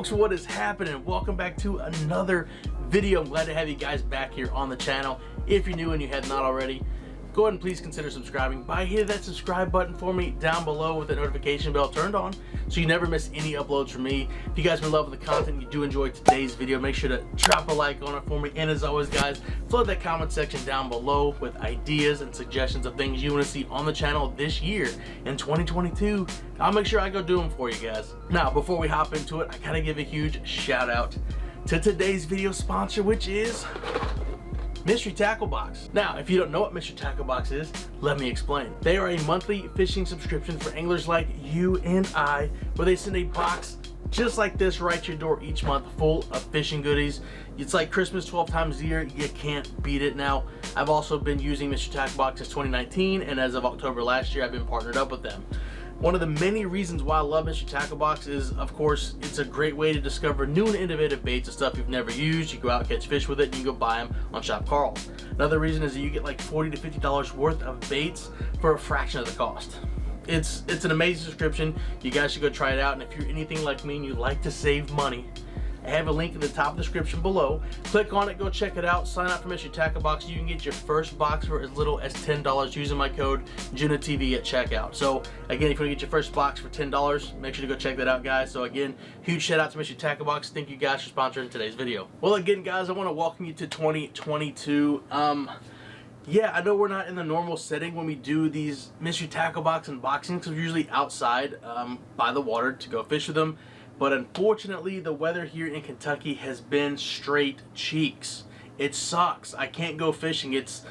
Folks, what is happening? Welcome back to another video. I'm glad to have you guys back here on the channel. If you're new and you have not already, go ahead and please consider subscribing by hitting that subscribe button for me down below with the notification bell turned on so you never miss any uploads from me. If you guys are loving the content, you do enjoy today's video, make sure to drop a like on it for me. And as always, guys, flood that comment section down below with ideas and suggestions of things you want to see on the channel this year in 2022. I'll make sure I go do them for you guys. Now, before we hop into it, I gotta give a huge shout out to today's video sponsor, which is Mystery Tackle Box. Now, if you don't know what Mystery Tackle Box is, let me explain. They are a monthly fishing subscription for anglers like you and I, where they send a box just like this right to your door each month, full of fishing goodies. It's like Christmas 12 times a year. You can't beat it. Now, I've also been using Mystery Tackle Box since 2019, and as of October last year, I've been partnered up with them. One of the many reasons why I love Mystery Tackle Box is, of course, it's a great way to discover new and innovative baits and stuff you've never used. You go out, catch fish with it, and you go buy them on Shop Karls. Another reason is that you get like $40 to $50 worth of baits for a fraction of the cost. It's an amazing subscription. You guys should go try it out. And if you're anything like me and you like to save money, I have a link in the top of the description below. Click on it, go check it out, sign up for Mystery Tackle Box. You can get your first box for as little as $10 using my code JuNaTV at checkout. So again, if you want to get your first box for $10, make sure to go check that out, guys. So again, huge shout out to Mystery Tackle Box. Thank you guys for sponsoring today's video. Well, again, guys, I want to welcome you to 2022. Yeah, I know we're not in the normal setting when we do these Mystery Tackle Box unboxings, because we're usually outside by the water to go fish with them. But unfortunately, the weather here in Kentucky has been straight cheeks. It sucks. I can't go fishing. It's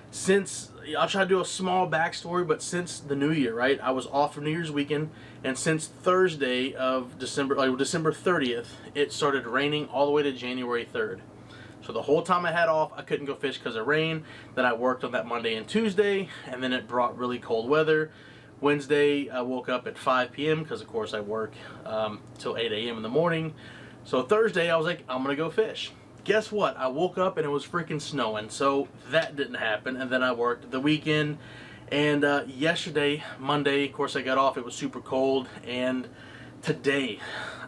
since, I'll try to do a small backstory, but since the new year, right? I was off for New Year's weekend, and since Thursday of December, like December 30th, it started raining all the way to January 3rd. So the whole time I had off, I couldn't go fish because of rain. Then I worked on that Monday and Tuesday, and then it brought really cold weather. Wednesday, I woke up at 5 p.m. because, of course, I work till 8 a.m. in the morning. So Thursday, I was like, I'm going to go fish. Guess what? I woke up and it was freaking snowing. So that didn't happen. And then I worked the weekend. And yesterday, Monday, of course, I got off. It was super cold. And today,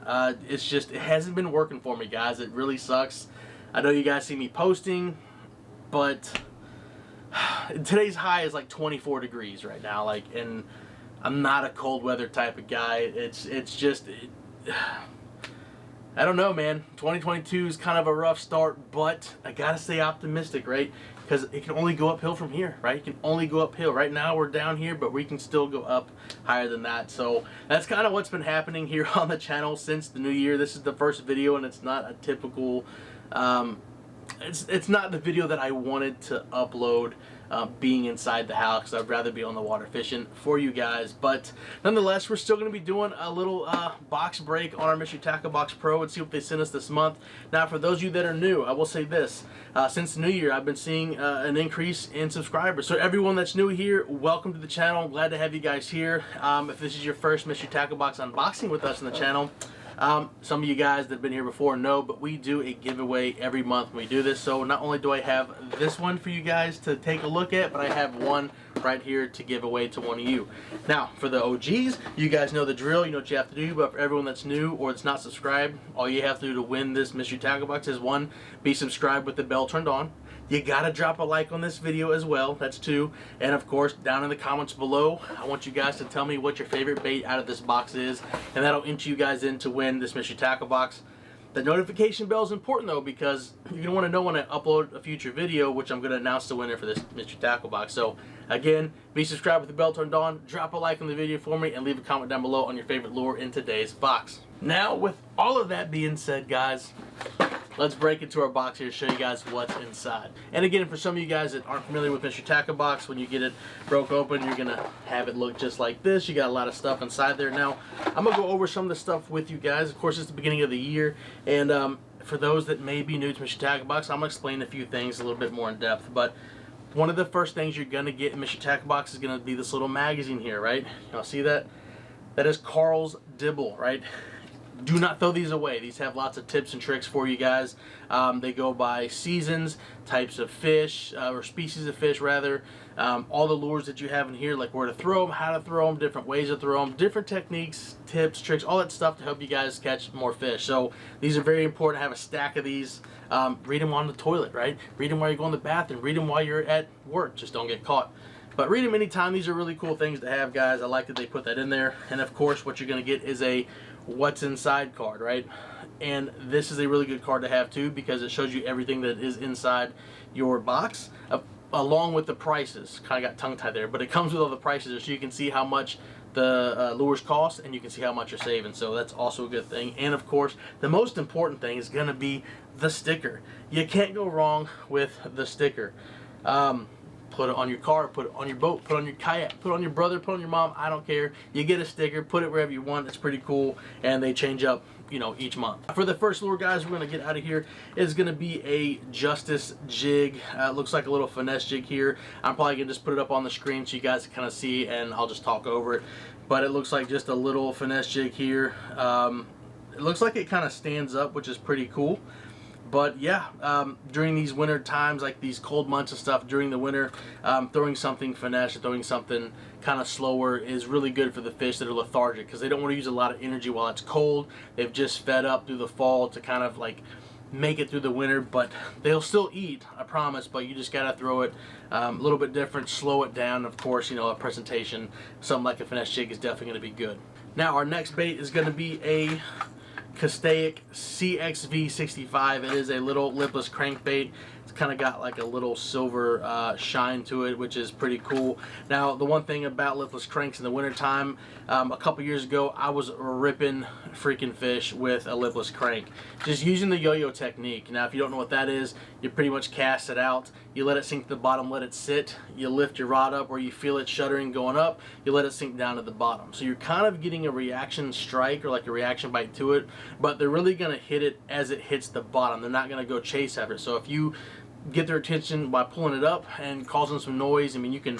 it hasn't been working for me, guys. It really sucks. I know you guys see me posting, but today's high is like 24 degrees right now, and I'm not a cold weather type of guy. It's just, I don't know, man. 2022 is kind of a rough start, but I gotta stay optimistic, right? Because it can only go uphill from here, right? It can only go uphill. Right now we're down here, but we can still go up higher than that. So that's kind of what's been happening here on the channel since the new year. This is the first video, and it's not a typical it's not the video that I wanted to upload being inside the house, because I'd rather be on the water fishing for you guys. But nonetheless, we're still going to be doing a little box break on our Mystery Tackle Box Pro and see what they sent us this month. Now, for those of you that are new, I will say this. Since the new year, I've been seeing an increase in subscribers. So everyone that's new here, welcome to the channel. I'm glad to have you guys here. If this is your first Mystery Tackle Box unboxing with us on the channel, some of you guys that have been here before know, but we do a giveaway every month when we do this. So not only do I have this one for you guys to take a look at, but I have one right here to give away to one of you. Now, for the OGs, you guys know the drill. You know what you have to do. But for everyone that's new or that's not subscribed, all you have to do to win this Mystery Tackle Box is, one, be subscribed with the bell turned on. You gotta drop a like on this video as well. That's 2. And of course, down in the comments below, I want you guys to tell me what your favorite bait out of this box is, and that'll enter you guys in to win this Mystery Tackle Box. The notification bell is important though, because you're gonna want to know when I upload a future video, which I'm gonna announce the winner for this Mystery Tackle Box. So again, be subscribed with the bell turned on, drop a like on the video for me, and leave a comment down below on your favorite lure in today's box. Now, with all of that being said, guys, let's break into our box here to show you guys what's inside. And again, for some of you guys that aren't familiar with Mystery Tackle Box, when you get it broke open, you're going to have it look just like this. You got a lot of stuff inside there. Now, I'm going to go over some of the stuff with you guys. Of course, it's the beginning of the year, and for those that may be new to Mystery Tackle Box, I'm going to explain a few things a little bit more in depth. But one of the first things you're going to get in Mystery Tackle Box is going to be this little magazine here, right? Y'all see that? That is Karls Dibble, right? do not throw these away. These have lots of tips and tricks for you guys. They go by seasons, types of fish, or species of fish rather. All the lures that you have in here, like where to throw them, how to throw them, different ways to throw them, different techniques, tips, tricks, all that stuff to help you guys catch more fish. So these are very important. Have a stack of these. Read them on the toilet, right? Read them while you go in the bathroom. Read them while you're at work. Just don't get caught. But read them anytime. These are really cool things to have, guys. I like that they put that in there. And of course, what you're going to get is a what's inside card, right? And this is a really good card to have too, because it shows you everything that is inside your box, along with the prices. Kind of got tongue tied there, but it comes with all the prices, so you can see how much the lures cost, and you can see how much you're saving. So that's also a good thing. And of course, the most important thing is going to be the sticker. You can't go wrong with the sticker. Put it on your car, put it on your boat, put it on your kayak, put it on your brother, put it on your mom, I don't care. You get a sticker, put it wherever you want. It's pretty cool, and they change up, you know, each month. For the first lure, guys, we're going to get out of here is going to be a Justice jig. Looks like a little finesse jig here. I'm probably going to just put it up on the screen so you guys can kind of see, and I'll just talk over it. But it looks like just a little finesse jig here. It looks like it kind of stands up, which is pretty cool. But yeah, during these winter times, like these cold months and stuff, during the winter, throwing something finesse or throwing something kind of slower is really good for the fish that are lethargic, because they don't want to use a lot of energy while it's cold. They've just fed up through the fall to kind of like make it through the winter, but they'll still eat, I promise. But you just got to throw it a little bit different, slow it down. Of course, you know, a presentation, something like a finesse jig is definitely going to be good. Now, our next bait is going to be a Kayak CXV65. It is a little lipless crankbait. It's kind of got like a little silver shine to it, which is pretty cool. Now, the one thing about lipless cranks in the wintertime, a couple years ago, I was ripping freaking fish with a lipless crank, just using the yo-yo technique. Now, if you don't know what that is, you pretty much cast it out, you let it sink to the bottom, let it sit, you lift your rod up where you feel it shuddering going up, you let it sink down to the bottom. So you're kind of getting a reaction strike, or like a reaction bite to it, but they're really going to hit it as it hits the bottom. They're not going to go chase after it. So if you get their attention by pulling it up and causing some noise, I mean, you can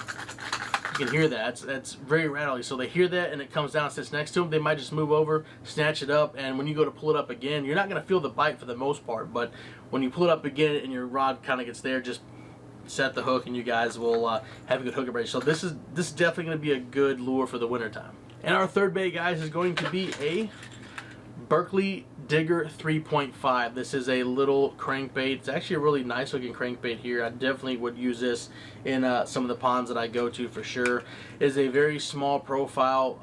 hear that. That's very rattly. So they hear that and it comes down and sits next to them. They might just move over, snatch it up, and when you go to pull it up again, you're not going to feel the bite for the most part. But when you pull it up again and your rod kind of gets there, just set the hook and you guys will have a good hook abrasion. So this is definitely going to be a good lure for the wintertime. And our third bait, guys, is going to be a Berkeley Digger 3.5. This is a little crankbait. It's actually a really nice looking crankbait here. I definitely would use this in some of the ponds that I go to for sure. It is a very small profile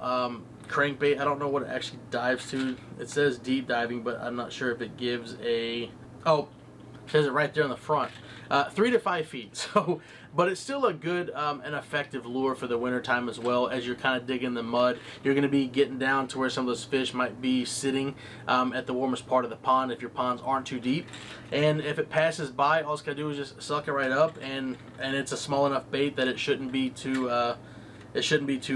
crankbait. I don't know what it actually dives to. It says deep diving, but I'm not sure if it gives a... Oh, it says it right there on the front. 3 to 5 feet. So, but it's still a good and effective lure for the wintertime as well. As you're kind of digging the mud, you're going to be getting down to where some of those fish might be sitting at the warmest part of the pond, if your ponds aren't too deep. And if it passes by, all it's going to do is just suck it right up, and it's a small enough bait that it shouldn't be too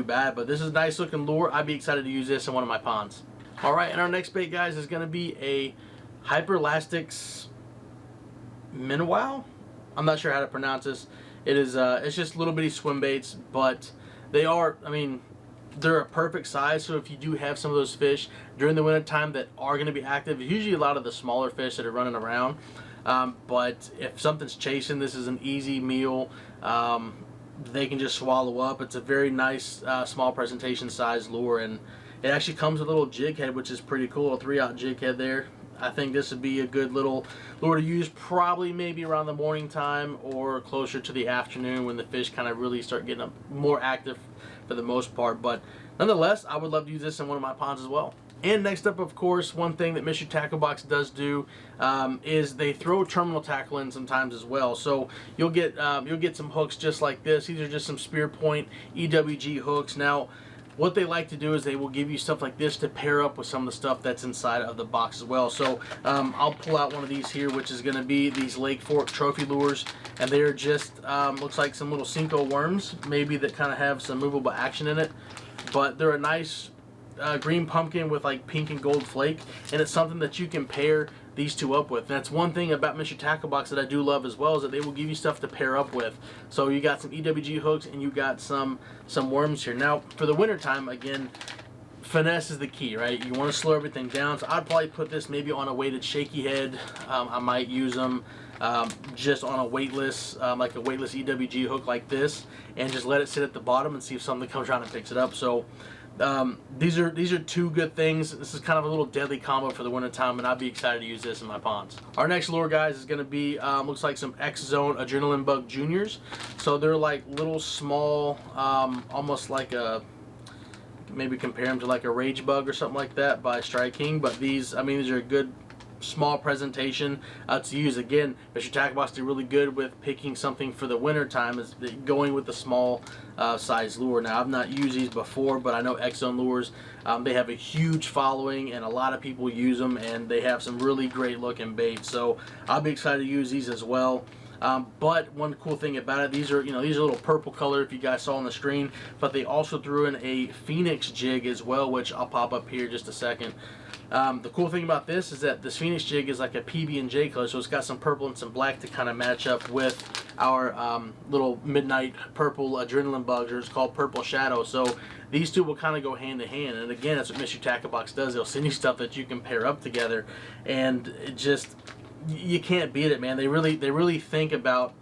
bad. But this is a nice looking lure. I'd be excited to use this in one of my ponds. All right, and our next bait, guys, is going to be a Hyperlastics Minnow. I'm not sure how to pronounce this. It is it's just little bitty swim baits, but they are, I mean, they're a perfect size. So if you do have some of those fish during the winter time that are going to be active, usually a lot of the smaller fish that are running around, but if something's chasing, this is an easy meal. They can just swallow up. It's a very nice small presentation size lure, and it actually comes with a little jig head, which is pretty cool. A 3/0 jig head there. I think this would be a good little lure to use, probably maybe around the morning time or closer to the afternoon when the fish kind of really start getting more active for the most part. But nonetheless, I would love to use this in one of my ponds as well. And next up, of course, one thing that Mystery Tackle Box does do is they throw terminal tackle in sometimes as well. So you'll get some hooks just like this. These are just some spear point EWG hooks. Now, what they like to do is they will give you stuff like this to pair up with some of the stuff that's inside of the box as well. So I'll pull out one of these here, which is going to be these Lake Fork trophy lures, and they're just looks like some little Cinco worms, maybe, that kind of have some movable action in it. But they're a nice green pumpkin with like pink and gold flake, and it's something that you can pair these two up with. And that's one thing about Mystery Tackle Box that I do love as well, is that they will give you stuff to pair up with. So you got some EWG hooks and you got some worms here. Now for the winter time, again, finesse is the key, right? You want to slow everything down. So I'd probably put this maybe on a weighted shaky head. I might use them just on a weightless, like a weightless EWG hook like this, and just let it sit at the bottom and see if something comes around and picks it up. So these are two good things. This is kind of a little deadly combo for the winter time, and I'd be excited to use this in my ponds. Our next lure, guys, is going to be looks like some X-Zone Adrenaline Bug Juniors. So they're like little small, almost like a, maybe compare them to like a Rage Bug or something like that by Strike King. But these, I mean, these are a good small presentation to use. Again, Mr. Tackle Box did really good with picking something for the winter time, is going with the small size lure. Now, I've not used these before, but I know X-Zone lures, they have a huge following and a lot of people use them, and they have some really great looking baits. So I'll be excited to use these as well. But one cool thing about it, these are, you know, these are a little purple color if you guys saw on the screen, but they also threw in a Phoenix jig as well, which I'll pop up here in just a second. The cool thing about this is that this Phoenix jig is like a PB&J color, so it's got some purple and some black to kind of match up with our little midnight purple adrenaline bugs, or it's called Purple Shadow. So these two will kind of go hand in hand, and again, that's what Mr. Tackle Box does. They'll send you stuff that you can pair up together, and it just, you can't beat it, man. They really think about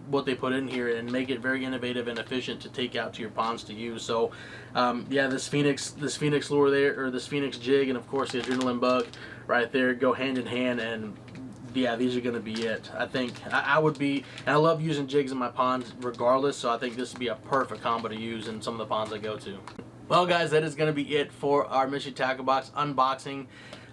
what they put in here and make it very innovative and efficient to take out to your ponds to use. So yeah, this Phoenix lure there, or this Phoenix jig, and of course the adrenaline bug right there go hand in hand, and yeah, these are going to be it. I think I would be, and I love using jigs in my ponds regardless, so I think this would be a perfect combo to use in some of the ponds I go to. Well, guys, that is going to be it for our Mr. Tackle Box unboxing.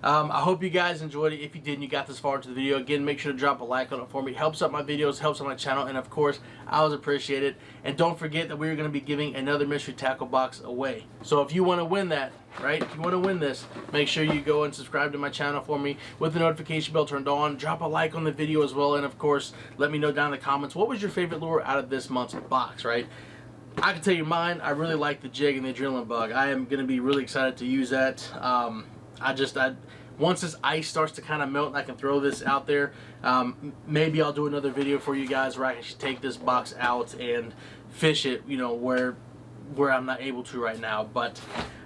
I hope you guys enjoyed it. If you did and you got this far into the video, again, make sure to drop a like on it for me. It helps out my videos, helps out my channel, and of course, I always appreciate it. And don't forget that we're going to be giving another mystery tackle box away. So if you want to win that, right, if you want to win this, make sure you go and subscribe to my channel for me with the notification bell turned on. Drop a like on the video as well, and of course, let me know down in the comments, what was your favorite lure out of this month's box, right? I can tell you mine. I really like the jig and the adrenaline bug. I am going to be really excited to use that. Once this ice starts to kind of melt and I can throw this out there, maybe I'll do another video for you guys where I can take this box out and fish it, you know, where I'm not able to right now. But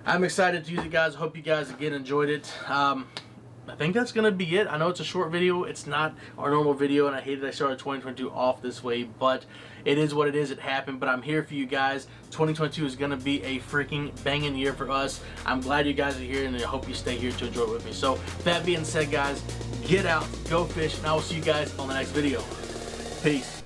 I'm excited to use it, guys. I hope you guys again enjoyed it. I think that's going to be it. I know it's a short video. It's not our normal video, and I hate that I started 2022 off this way, but it is what it is. It happened, but I'm here for you guys. 2022 is going to be a freaking banging year for us. I'm glad you guys are here, and I hope you stay here to enjoy it with me. So, with that being said, guys, get out, go fish, and I will see you guys on the next video. Peace.